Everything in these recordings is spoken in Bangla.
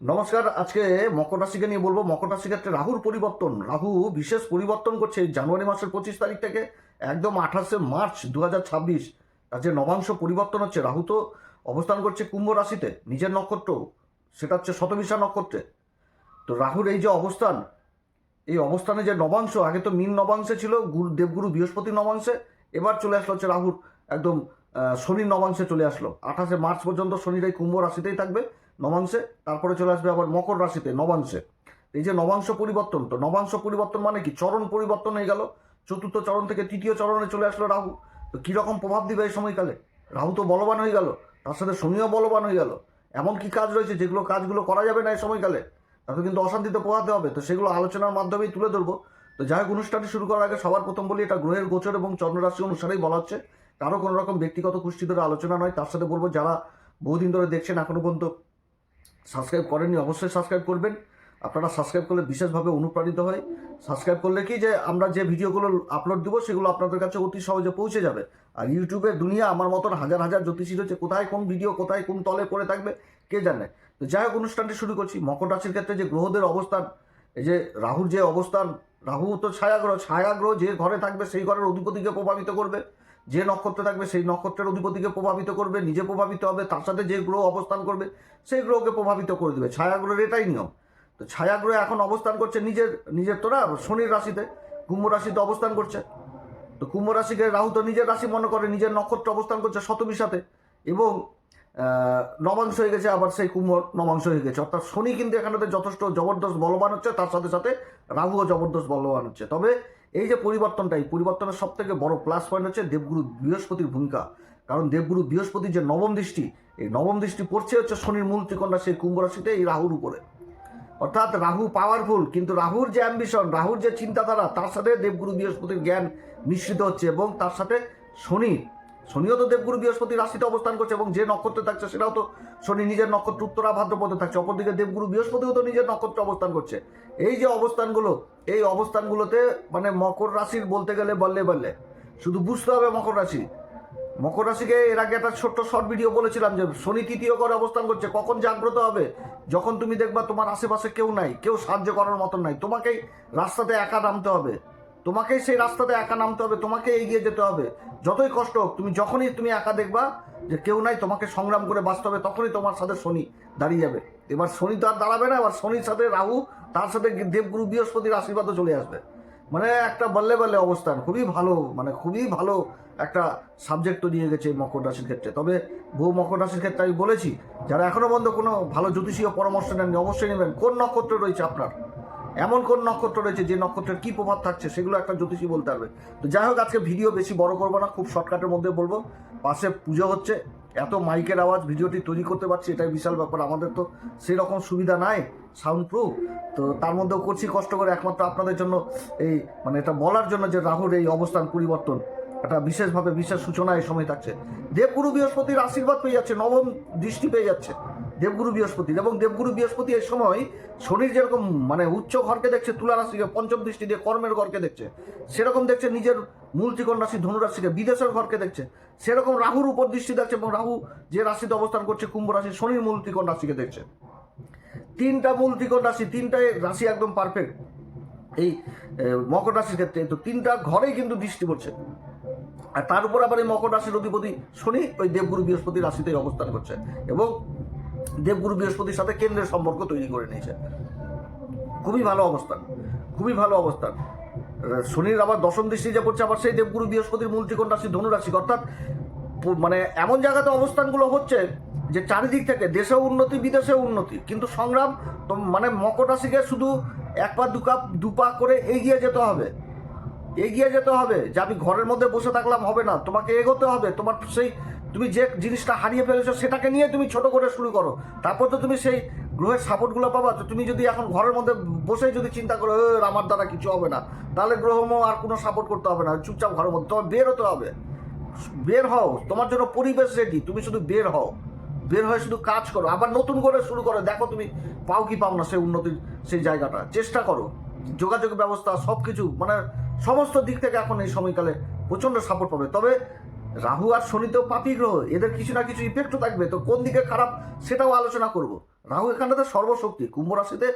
নমস্কার। আজকে মকর রাশিকে নিয়ে বলবো। মকর রাশির ক্ষেত্রে রাহুর পরিবর্তন, রাহু বিশেষ পরিবর্তন করছে জানুয়ারি মাসের 25 তারিখ থেকে একদম 28 মার্চ 2026। তার যে নবাংশ পরিবর্তন হচ্ছে, রাহু তো অবস্থান করছে কুম্ভ রাশিতে, নিজের নক্ষত্র, সেটা হচ্ছে শতবিশা নক্ষত্রে। তো রাহুর এই যে অবস্থান, এই অবস্থানে যে নবাংশ, আগে তো মীন নবাংশে ছিল, দেবগুরু বৃহস্পতির নবাংশে, এবার চলে আসলো হচ্ছে রাহুর একদম শনির নবাংশে চলে আসলো। 28 মার্চ পর্যন্ত শনির এই কুম্ভ রাশিতেই থাকবে নবাংশে, তারপরে চলে আসবে আবার মকর রাশিতে নবাংশে। এই যে নবাংশ পরিবর্তন, তো নবাংশ পরিবর্তন মানে কি, চরণ পরিবর্তন হয়ে গেল। চতুর্থ চরণ থেকে তৃতীয় চরণে চলে আসলো রাহু। তো কীরকম প্রভাব দিবে এই সময়কালে? রাহু তো বলবান হয়ে গেল, তার সাথে শনিও বলবান হয়ে গেল। এমন কি কাজ রয়েছে যেগুলো কাজগুলো করা যাবে না এই সময়কালে? তাতে কিন্তু অশান্তিতে পোহাতে হবে। তো সেগুলো আলোচনার মাধ্যমেই তুলে ধরবো। তো যাই হোক, অনুষ্ঠানটি শুরু করার আগে সবার প্রথম বলি, এটা গ্রহের গোচর এবং চন্দ্ররাশি অনুসারেই বলা হচ্ছে, কারো কোনো রকম ব্যক্তিগত কুষ্টি ধরে আলোচনা নয়। তার সাথে বলবো, যারা বহুদিন ধরে দেখছেন এখনো পর্যন্ত সাবস্ক্রাইব করেননি, অবশ্যই সাবস্ক্রাইব করবেন। আপনারা সাবস্ক্রাইব করলে বিশেষভাবে অনুপ্রাণিত হয়। সাবস্ক্রাইব করলে কি, যে আমরা যে ভিডিওগুলো আপলোড দেবো সেগুলো আপনাদের কাছে অতি সহজে পৌঁছে যাবে। আর ইউটিউবের দুনিয়া আমার মতন হাজার হাজার জ্যোতিষী রয়েছে, কোথায় কোন ভিডিও কোথায় কোন তলে পড়ে থাকবে কে জানে। তো যাই হোক, অনুষ্ঠানটি শুরু করছি। মকর রাশির ক্ষেত্রে যে গ্রহদের অবস্থান, এই যে রাহুর যে অবস্থান, রাহু তো ছায়াগ্রহ, ছায়াগ্রহ যে ঘরে থাকবে সেই ঘরের অধিপতিকে প্রভাবিত করবে, যে নক্ষত্রে থাকবে সেই নক্ষত্রের অধিপতিকে প্রভাবিত করবে, নিজে প্রভাবিত হবে, তার সাথে যে গ্রহ অবস্থান করবে সেই গ্রহকে প্রভাবিত করে দেবে। ছায়াগ্রহের এটাই নিয়ম। তো ছায়াগ্রহ এখন অবস্থান করছে নিজের নিজের তো না, শনির রাশিতে, কুম্ভ রাশিতে অবস্থান করছে। তো কুম্ভ রাশিকে রাহু তো নিজের রাশি মনে করে, নিজের নক্ষত্র অবস্থান করছে শতবিশাতে, এবং নবাংশ হয়ে গেছে, আবার সেই কুম্ভ নবাংশ হয়ে গেছে। অর্থাৎ শনি কিন্তু এখানে যথেষ্ট জবরদস্ত বলবান হচ্ছে, তার সাথে সাথে রাহুও জবরদস্ত বলবান হচ্ছে। তবে এই যে পরিবর্তনটা, এই পরিবর্তনের সব থেকে বড় প্লাস পয়েন্ট হচ্ছে দেবগুরু বৃহস্পতির ভূমিকা। কারণ দেবগুরু বৃহস্পতির যে নবম দৃষ্টি, এই নবম দৃষ্টি পড়ছে হচ্ছে শনির মূল ত্রিকোণ রাশি কুম্ভ রাশিতে, এই রাহুর উপরে। অর্থাৎ রাহু পাওয়ারফুল, কিন্তু রাহুর যে অ্যাম্বিশন, রাহুর যে চিন্তাধারা, তার সাথে দেবগুরু বৃহস্পতির জ্ঞান মিশ্রিত হচ্ছে, এবং তার সাথে শনিও তো দেবগুরু বৃহস্পতির রাশিতে অবস্থান করছে, এবং যে নক্ষত্রে থাকছে সেটাও তো শনি নিজের নক্ষত্র উত্তরা ভাদ্রপদে থাকছে। অপরদিকে দেবগুরু বৃহস্পতিও তো নিজের নক্ষত্রে অবস্থান করছে। এই যে অবস্থানগুলো, এই অবস্থানগুলোতে মানে মকর রাশির বলতে গেলে বললে বললে শুধু বুঝতে হবে মকর রাশিকে এর আগে একটা ছোট্ট শর্ট ভিডিও বলেছিলাম যে শনি তৃতীয় ঘরে অবস্থান করছে। কখন জাগ্রত হবে? যখন তুমি দেখবা তোমার আশেপাশে কেউ নাই, কেউ সাহায্য করার মতন নাই, তোমাকেই রাস্তাতে একা নামতে হবে, তোমাকেই সেই রাস্তাতে একা নামতে হবে, তোমাকে এগিয়ে যেতে হবে। যতই কষ্ট হোক, যখনই তুমি একা দেখবা যে কেউ নাই, তোমাকে সংগ্রাম করে বাঁচতে হবে, তখনই তোমার সাথে শনি দাঁড়িয়ে যাবে। এবার শনি তো আর দাঁড়াবে না, এবার শনির সাথে রাহু, তার সাথে দেবগুরু বৃহস্পতির আশীর্বাদও চলে আসবে। মানে একটা বল্লে বল্লে অবস্থান, খুবই ভালো, মানে খুবই ভালো একটা সাবজেক্ট তো নিয়ে গেছে মকর রাশির ক্ষেত্রে। তবে বহু মকর রাশির ক্ষেত্রে আমি বলেছি, যারা এখনো পর্যন্ত কোনো ভালো জ্যোতিষীয় পরামর্শ নেননি, অবশ্যই নেবেন। কোন নক্ষত্র রয়েছে আপনার, এমন কোন নক্ষত্র রয়েছে যে নক্ষত্রের কী প্রভাব থাকছে, সেগুলো একটা জ্যোতিষী বলতে পারবে। তো যাই হোক, আজকে ভিডিও বেশি বড় করবো না, খুব শর্টকাটের মধ্যে বলবো। পাশে পুজো হচ্ছে, এত মাইকের আওয়াজ ভিডিওটি তৈরি করতে পারছি, এটাই বিশাল ব্যাপার। আমাদের তো সেই রকম সুবিধা নাই সাউন্ড প্রুফ, তো তার মধ্যেও করছি কষ্ট করে, একমাত্র আপনাদের জন্য। এই মানে এটা বলার জন্য যে রাহুর এই অবস্থান পরিবর্তন একটা বিশেষভাবে বিশেষ সূচনা এই সময় থাকছে। দেবগুরু বৃহস্পতির আশীর্বাদ পেয়ে যাচ্ছে, নবম দৃষ্টি পেয়ে যাচ্ছে দেবগুরু বৃহস্পতির, এবং দেবগুরু বৃহস্পতি এই সময় শনির যেরকম মানে উচ্চ ঘরকে দেখছে, তুলা রাশিকে পঞ্চম দৃষ্টি দিয়ে কর্মের ঘরকে দেখছে, সেরকম দেখছে নিজের মূল ত্রিকোণ রাশি ধনু রাশিকে, বিদেশের ঘরকে দেখছে, সেরকম রাহুর উপর দৃষ্টি দেখছে, এবং রাহু যে রাশিতে অবস্থান করছে কুম্ভ রাশি, শনির মূল ত্রিকোণ রাশিকে দেখছে। তিনটা মূল ত্রিকোণ রাশি, তিনটাই রাশি একদম পারফেক্ট এই মকর রাশির ক্ষেত্রে। তো তিনটা ঘরেই কিন্তু দৃষ্টি পড়ছে, আর তার উপর আবার এই মকর রাশির অধিপতি শনি ওই দেবগুরু বৃহস্পতি রাশিতেই অবস্থান করছে, এবং দেবগুরু বৃহস্পতির সাথে কেন্দ্রের সম্পর্ক তৈরি করে নিয়েছে। খুবই ভালো অবস্থান, খুবই ভালো অবস্থান। শনির আবার দশম দৃষ্টি যে পড়ছে আবার সেই দেবগুরু বৃহস্পতির মূল ত্রিকোণ রাশি ধনু রাশি। অর্থাৎ মানে এমন জায়গাতে অবস্থানগুলো হচ্ছে যে চারিদিক থেকে দেশেও উন্নতি, বিদেশেও উন্নতি, কিন্তু সংগ্রাম। তো মানে মকর রাশিকে শুধু এক পা দু পা করে এগিয়ে যেতে হবে, এগিয়ে যেতে হবে। যে আমি ঘরের মধ্যে বসে থাকলাম হবে না, তোমাকে এগোতে হবে। তোমার সেই তুমি যে জিনিসটা হারিয়ে ফেলেছো সেটাকে নিয়ে তুমি ছোট করে শুরু করো, তারপর তো তুমি সেই গ্রহের সাপোর্টগুলো পাবা। তো তুমি যদি এখন ঘরের মধ্যে বসেই যদি চিন্তা করো আমার দ্বারা কিছু হবে না, তাহলে গ্রহমও আর কোনো সাপোর্ট করতে হবে না। চুপচাপ ঘরের মধ্যে তোমার বের হতে হবে, বের হও, তোমার জন্য পরিবেশ রেডি, তুমি শুধু বের হও, বের হয়ে শুধু কাজ করো, আবার নতুন করে শুরু করো। দেখো তুমি পাও কি পাও না সেই উন্নতির সেই জায়গাটা, চেষ্টা করো। যোগাযোগ ব্যবস্থা সব কিছু মানে সমস্ত দিক থেকে এখন এই সময়কালে প্রচণ্ড সাপোর্ট পাবে। তবে রাহু আর শনি তো পাপী গ্রহ, এদের কিছু না কিছু ইফেক্টও থাকবে, তো কোন দিকে খারাপ সেটাও আলোচনা করব। রাহু এখানটাতে সর্বশক্তি, কুম্ভ রাশিতে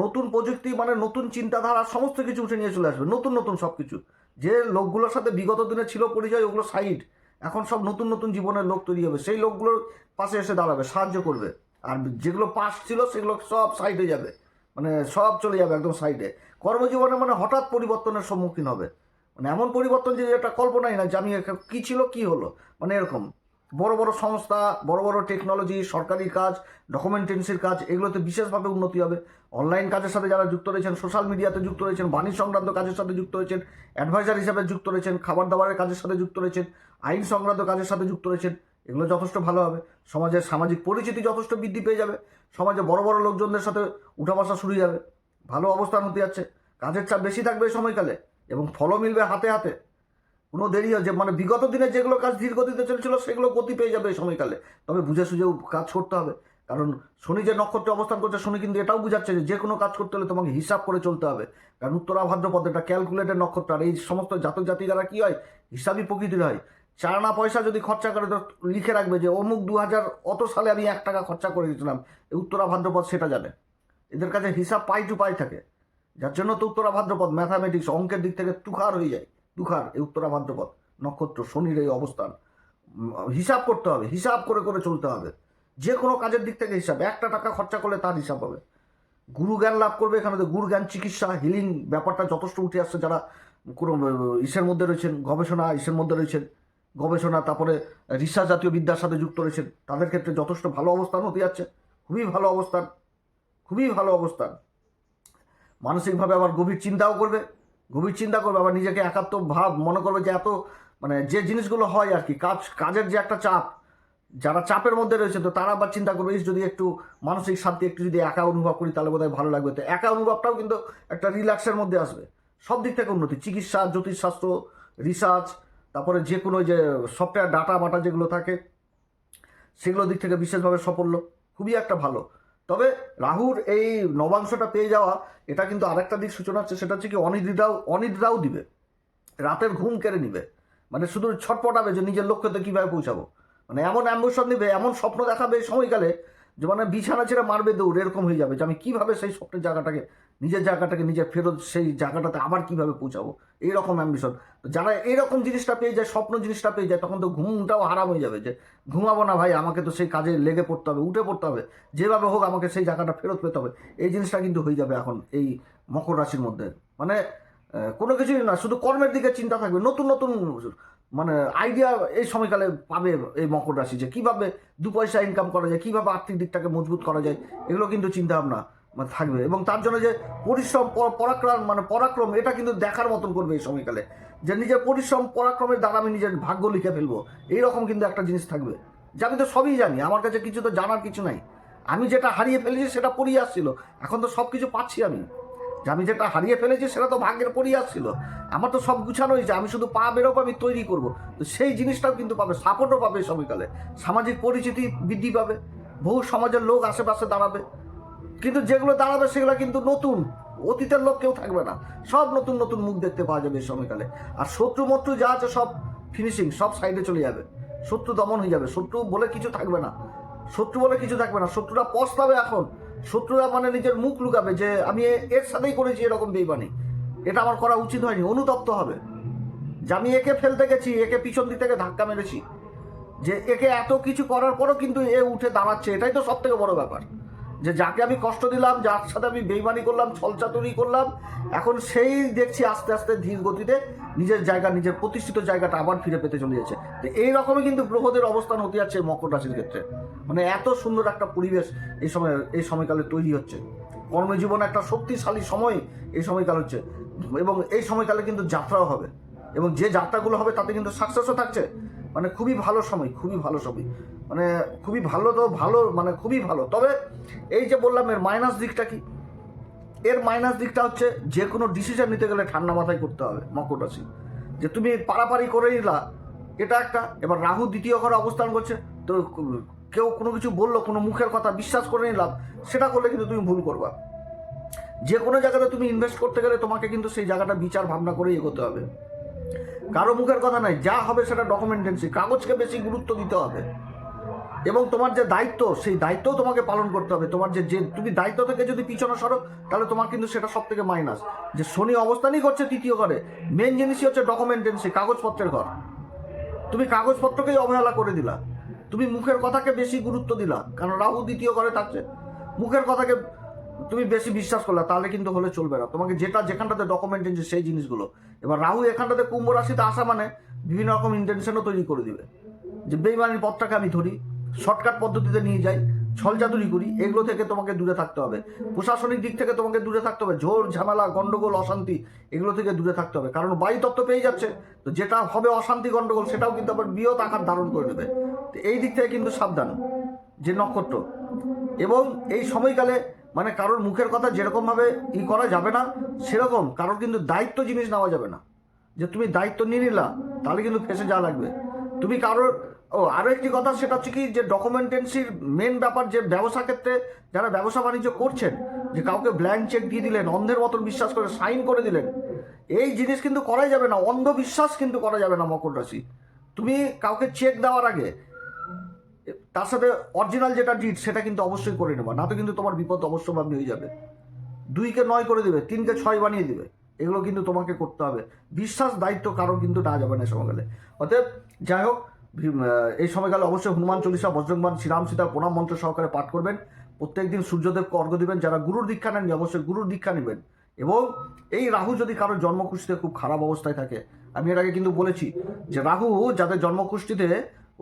নতুন প্রযুক্তি, নতুন চিন্তাধারা, সমস্ত কিছু উঠে নিয়ে চলে আসবে, নতুন নতুন সব কিছু। যে লোকগুলোর সাথে বিগত দিনে ছিল পরিচয়, ওগুলো সাইড, এখন সব নতুন নতুন জীবনের লোক তৈরি হবে, সেই লোকগুলোর পাশে এসে দাঁড়াবে, সাহায্য করবে। আর যেগুলো পাস ছিল সেগুলো সব সাইড হয়ে যাবে, সব চলে যাবে একদম সাইডে। কর্মজীবনে হঠাৎ পরিবর্তনের সম্মুখীন হবে, এমন পরিবর্তন যে এটা কল্পনাই না যে আমি কী ছিল কী হলো, এরকম বড় বড় সংস্থা, বড় বড় টেকনোলজি, সরকারি কাজ, ডকুমেন্টেন্সির কাজ, এগুলোতে বিশেষভাবে উন্নতি হবে। অনলাইন কাজের সাথে যারা যুক্ত রয়েছেন, সোশ্যাল মিডিয়াতে যুক্ত রয়েছেন, বাণিজ্য সংক্রান্ত কাজের সাথে যুক্ত রয়েছেন, অ্যাডভাইজার হিসাবে যুক্ত রয়েছেন, খাবার দাবারের কাজের সাথে যুক্ত রয়েছেন, আইন সংক্রান্ত কাজের সাথে যুক্ত রয়েছেন, এগুলো যথেষ্ট ভালো হবে। সমাজের সামাজিক পরিচিতি যথেষ্ট বৃদ্ধি পেয়ে যাবে, সমাজে বড় বড় লোকজনদের সাথে উঠা বসা শুরু যাবে, ভালো অবস্থান হতে যাচ্ছে। কাজের চাপ বেশি থাকবে এই সময়কালে এবং ফলও মিলবে হাতে হাতে, কোনো দেরি হচ্ছে বিগত দিনে যেগুলো কাজ ধীর গতিতে চলছিল সেগুলো গতি পেয়ে যাবে এই সময়কালে। তবে বুঝে সুঝেও কাজ করতে হবে, কারণ শনি যে নক্ষত্রে অবস্থান করছে, শনি কিন্তু এটাও বুঝাচ্ছে যে কোনো কাজ করতে হলে তোমাকে হিসাব করে চলতে হবে, কারণ উত্তরা ভাদ্রপদ এটা ক্যালকুলেটেড নক্ষত্র। আর এই সমস্ত জাতক জাতিকারা কী হয়, হিসাবই প্রকৃতির হয়। চার পয়সা যদি খরচা করে তো লিখে রাখবে যে অমুক 2000 অত সালে আমি 1 টাকা খরচা করে দিয়েছিলাম, এই উত্তরা ভাদ্রপদ সেটা জানে, এদের কাছে হিসাব পাই টু পাই থাকে, যার জন্য তো উত্তরা ভাদ্রপদ ম্যাথামেটিক্স অঙ্কের দিক থেকে তুখার হয়ে যায়। তুখার এই উত্তরা ভাদ্রপদ নক্ষত্র, শনির এই অবস্থান, হিসাব করতে হবে, হিসাব করে করে চলতে হবে, যে কোনো কাজের দিক থেকে হিসাব। 1 টাকা খরচা করলে তার হিসাব হবে। গুরু জ্ঞান লাভ করবে এখানে, তো গুরু জ্ঞান, চিকিৎসা, হিলিং ব্যাপারটা যথেষ্ট উঠে আসছে। যারা কোনো ইসের মধ্যে রয়েছেন, গবেষণা ইসের মধ্যে রয়েছেন, গবেষণা তারপরে রিসার্চ জাতীয় বিদ্যার সাথে যুক্ত রয়েছেন, তাদের ক্ষেত্রে যথেষ্ট ভালো অবস্থান হতে যাচ্ছে, খুবই ভালো অবস্থান, খুবই ভালো অবস্থান। মানসিকভাবে আবার গভীর চিন্তাও করবে, আবার নিজেকে একাত্ম ভাব মনে করবে যে এত যে জিনিসগুলো হয় আর কি, কাজের যে একটা চাপ, যারা চাপের মধ্যে রয়েছে তো তারা আবার চিন্তা করবে যদি একটু মানসিক শান্তি, একটু যদি একা অনুভব করি তাহলে বোধহয় ভালো লাগবে। তো একা অনুভবটাও কিন্তু একটা রিল্যাক্সের মধ্যে আসবে, সব দিক থেকে উন্নতি, চিকিৎসা, জ্যোতিষশাস্ত্র, রিসার্চ, তারপরে যে কোনো যে সফটওয়্যার ডাটা বাটা যেগুলো থাকে সেগুলো দিক থেকে বিশেষভাবে সাফল্য, খুবই একটা ভালো। তবে রাহুর এই নবাংশটা পেয়ে যাওয়া, এটা কিন্তু আরেকটা দিক সূচনা হচ্ছে, সেটা হচ্ছে কি অনিদ্রাও দিবে, রাতের ঘুম কেড়ে নিবে, শুধু ছটপটাবে যে নিজের লক্ষ্যতে কীভাবে পৌঁছাবো, এমন অ্যাম্বিশন দিবে, এমন স্বপ্ন দেখাবে এই সময়কালে যে বিছানা ছেড়ে মারবে দৌড়, এরকম হয়ে যাবে যে আমি কীভাবে সেই স্বপ্নের জায়গাটাকে, নিজের ফেরত সেই জায়গাটাতে আবার কীভাবে পৌঁছাবো, এইরকম অ্যাম্বিশন। যারা এইরকম জিনিসটা পেয়ে যায়, স্বপ্ন জিনিসটা পেয়ে যায়, তখন তো ঘুমটাও হারাম হয়ে যাবে, যে ঘুমাবো না ভাই, আমাকে তো সেই কাজে লেগে পড়তে হবে, উঠে পড়তে হবে, যেভাবে হোক আমাকে সেই জায়গাটা ফেরত পেতে হবে। এই জিনিসটা কিন্তু হয়ে যাবে এখন এই মকর রাশির মধ্যে। কোনো কিছুই না, শুধু কর্মের দিকে চিন্তা থাকবে, নতুন নতুন আইডিয়া এই সময়কালে পাবে এই মকর রাশি, যে কীভাবে 2 পয়সা ইনকাম করা যায়, কীভাবে আর্থিক দিকটাকে মজবুত করা যায়, এগুলো কিন্তু চিন্তাভাবনা থাকবে। এবং তার জন্য যে পরিশ্রম, পরাক্রম, এটা কিন্তু দেখার মতন করবে এই সময়কালে, যে নিজের পরিশ্রম পরাক্রমের দ্বারা আমি নিজের ভাগ্য লিখে ফেলবো, এইরকম কিন্তু একটা জিনিস থাকবে। যে আমি তো সবই জানি, আমার কাছে কিছু তো জানার কিছু নাই, আমি যেটা হারিয়ে ফেলেছি সেটা পড়িয়ে আসছিল, এখন তো সব কিছু পাচ্ছি আমি, যে আমি যেটা হারিয়ে ফেলেছি সেটা তো ভাগ্যের পড়িয়ে আসছিল, আমার তো সব গুছানো হয়েছে, আমি শুধু পা বেরোবো, আমি তৈরি করবো। তো সেই জিনিসটাও কিন্তু পাবে, সাপোর্টও পাবে এই সময়কালে, সামাজিক পরিচিতি বৃদ্ধি পাবে, বহু সমাজের লোক আশেপাশে দাঁড়াবে, কিন্তু যেগুলো দাঁড়াবে সেগুলো কিন্তু নতুন, অতীতের লোক কেউ থাকবে না, সব নতুন নতুন মুখ দেখতে পাওয়া যাবে এই সময়কালে। আর শত্রু যা আছে সব ফিনিশিং, সব সাইডে চলে যাবে, শত্রু দমন হয়ে যাবে, শত্রু বলে কিছু থাকবে না, শত্রুরা পস্তাবে এখন, শত্রুরা নিজের মুখ লুকাবে যে আমি এর সাথেই করেছি এরকম বেইমানি, এটা আমার করা উচিত হয়নি, অনুতপ্ত হবে যে আমি একে ফেলতে গেছি, একে পিছন দিক থেকে ধাক্কা মেরেছি, যে একে এত কিছু করার পরও কিন্তু এ উঠে দাঁড়াচ্ছে, এটাই তো সব থেকে বড় ব্যাপার, যে যাকে আমি কষ্ট দিলাম, যার সাথে আমি বেইমানি করলাম, ছলচাতুরি করলাম, এখন সেই দেখছি আস্তে আস্তে ধীর গতিতে নিজের জায়গা, নিজের প্রতিষ্ঠিত জায়গাটা আবার ফিরে পেতে চলে যাচ্ছে। তো এইরকমই কিন্তু গ্রহদের অবস্থান হতে যাচ্ছে মকর রাশির ক্ষেত্রে, এত সুন্দর একটা পরিবেশ এই সময়কালে তৈরি হচ্ছে, কর্মজীবনে একটা শক্তিশালী সময় এই সময়কাল হচ্ছে, এবং এই সময়কালে কিন্তু যাত্রাও হবে, এবং যে যাত্রাগুলো হবে তাতে কিন্তু সাকসেসও থাকছে, খুবই ভালো সময়, খুবই ভালো সময়, খুবই ভালো, তো ভালো খুবই ভালো। তবে এই যে বললাম এর মাইনাস দিকটা কি, এর মাইনাস দিকটা হচ্ছে যে কোনো ডিসিশন নিতে গেলে ঠান্ডা মাথায় করতে হবে মকর রাশি, যে তুমি পারাপারি করে নিলা, এটা একটা। এবার রাহু দ্বিতীয় ঘরে অবস্থান করছে, তো কেউ কোনো কিছু বললো, কোনো মুখের কথা বিশ্বাস করে নিলাম, সেটা করলে কিন্তু তুমি ভুল করবা। যে কোনো জায়গাতে তুমি ইনভেস্ট করতে গেলে তোমাকে কিন্তু সেই জায়গাটা বিচার ভাবনা করে এগোতে হবে, কারো মুখের কথা নাই, যা হবে সেটা ডকুমেন্টেন্সি, কাগজকে বেশি গুরুত্ব দিতে হবে। এবং তোমার যে দায়িত্ব, সেই দায়িত্বও তোমাকে পালন করতে হবে। তোমার যে তুমি দায়িত্ব থেকে যদি পিছনে সরো, তাহলে তোমার কিন্তু সেটা সব থেকে মাইনাস। যে শনি অবস্থানই করছে তৃতীয় ঘরে, মেন জিনিসই হচ্ছে ডকুমেন্টেন্সি, কাগজপত্রের ঘর। তুমি কাগজপত্রকেই অবহেলা করে দিলা, তুমি মুখের কথাকে বেশি গুরুত্ব দিলা, কারণ রাহু দ্বিতীয় ঘরে থাকছে। মুখের কথাকে তুমি বেশি বিশ্বাস করলা, তাহলে কিন্তু হলে চলবে না। তোমাকে যেটা যেখানটাতে ডকুমেন্টেন্সি সেই জিনিসগুলো, এবার রাহু এখানটাতে কুম্ভ রাশিতে আসা মানে বিভিন্ন রকম ইন্টেনশনও তৈরি করে দিবে, যে বেইমানির পথটাকে আমি ধরি, শর্টকাট পদ্ধতিতে নিয়ে যাই, ছলচাতুরি করি, এগুলো থেকে তোমাকে দূরে থাকতে হবে। প্রশাসনিক দিক থেকে তোমাকে দূরে থাকতে হবে, ঝোর ঝামেলা গন্ডগোল অশান্তি এগুলো থেকে দূরে থাকতে হবে। কারণ বায়ু তত্ত্ব পেয়ে যাচ্ছে, তো যেটা হবে অশান্তি গন্ডগোল সেটাও কিন্তু আবার বৃহৎ আকার ধারণ করে নেবে। তো এই দিক থেকে কিন্তু সাবধান যে নক্ষত্র। এবং এই সময়কালে মানে কারোর মুখের কথা যেরকমভাবে করা যাবে না, সেরকম কারোর কিন্তু দায়িত্ব জিনিস নেওয়া যাবে না। যে তুমি দায়িত্ব নিয়ে নিলা, তাহলে কিন্তু ফেসে যাওয়া লাগবে। তুমি কারোর আরও একটি কথা, সেটা হচ্ছে কি, যে ডকুমেন্টেন্সির মেন ব্যাপার, যে ব্যবসা ক্ষেত্রে যারা ব্যবসা বাণিজ্য করছেন, যে কাউকে ব্ল্যাঙ্ক চেক দিয়ে দিলেন, অন্ধের মতন বিশ্বাস করে সাইন করে দিলেন, এই জিনিস কিন্তু করাই যাবে না। অন্ধবিশ্বাস কিন্তু করা যাবে না মকর রাশি। তুমি কাউকে চেক দেওয়ার আগে তার সাথে অরিজিনাল যেটা ডিট সেটা কিন্তু অবশ্যই করে নেবা, না তো কিন্তু তোমার বিপদ অবশ্যভাবে হয়ে যাবে। 2কে 9 করে দিবে, 3কে 6 বানিয়ে দিবে, এগুলো কিন্তু তোমাকে করতে হবে। বিশ্বাস দায়িত্ব কারো কিন্তু না যাবে না সময়কালে। অতএব যাই হোক, এই সময়কালে অবশ্যই হনুমান চল্লিশা, বজ্রংবাণ, শ্রীরাম সীতার প্রণাম মন্ত্র সহকারে পাঠ করবেন। প্রত্যেকদিন সূর্যদেবকে অর্ঘ্য দিবেন। যারা গুরুর দীক্ষা নেননি অবশ্যই গুরুর দীক্ষা নেবেন। এবং এই রাহু যদি কারোর জন্মকুষ্ঠিতে খুব খারাপ অবস্থায় থাকে, আমি এর আগে কিন্তু বলেছি যে রাহু যাদের জন্মকুষ্ঠিতে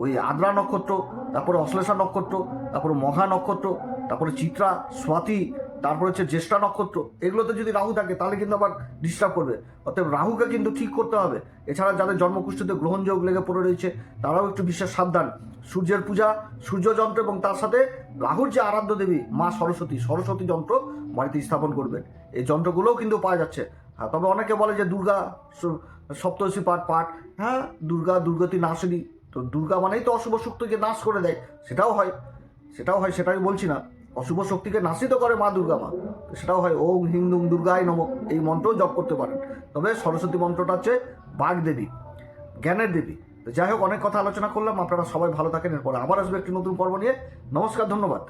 ওই আদ্রা নক্ষত্র, তারপরে অশ্লেষা নক্ষত্র, তারপরে মঘা নক্ষত্র, তারপরে চিত্রা, স্বাতি, তারপরে হচ্ছে জ্যেষ্ঠা নক্ষত্র, এগুলোতে যদি রাহু থাকে তাহলে কিন্তু আবার ডিস্টার্ব করবে। অতএব রাহুকে কিন্তু ঠিক করতে হবে। এছাড়া যাদের জন্মকুষ্ঠিতে গ্রহণযোগ লেগে পড়ে রয়েছে, তারাও একটু বিশেষ সাবধান। সূর্যের পূজা, সূর্য যন্ত্র, এবং তার সাথে রাহুর যে আরাধ্য দেবী মা সরস্বতী, সরস্বতী যন্ত্র বাড়িতে স্থাপন করবেন। এই যন্ত্রগুলোও কিন্তু পাওয়া যাচ্ছে। হ্যাঁ, তবে অনেকে বলে যে দুর্গা সপ্তদশী পাঠ, হ্যাঁ, দুর্গতি নাশিনী, তো দুর্গা মানেই তো অশুভ শক্তিকে নাশ করে দেয়, সেটাও হয়, সেটাই বলছি না। অশুভ শক্তিকে নাশিত করে মা দুর্গা মা, সেটাও হয়। ওম হিং দুং দুর্গায় নমঃ, এই মন্ত্রও জপ করতে পারেন। তবে সরস্বতী মন্ত্রটা হচ্ছে বাগ দেবী, জ্ঞানের দেবী। তো যাই হোক, অনেক কথা আলোচনা করলাম। আপনারা সবাই ভালো থাকেন। এরপরে আবার আসবে একটি নতুন পর্ব নিয়ে। নমস্কার, ধন্যবাদ।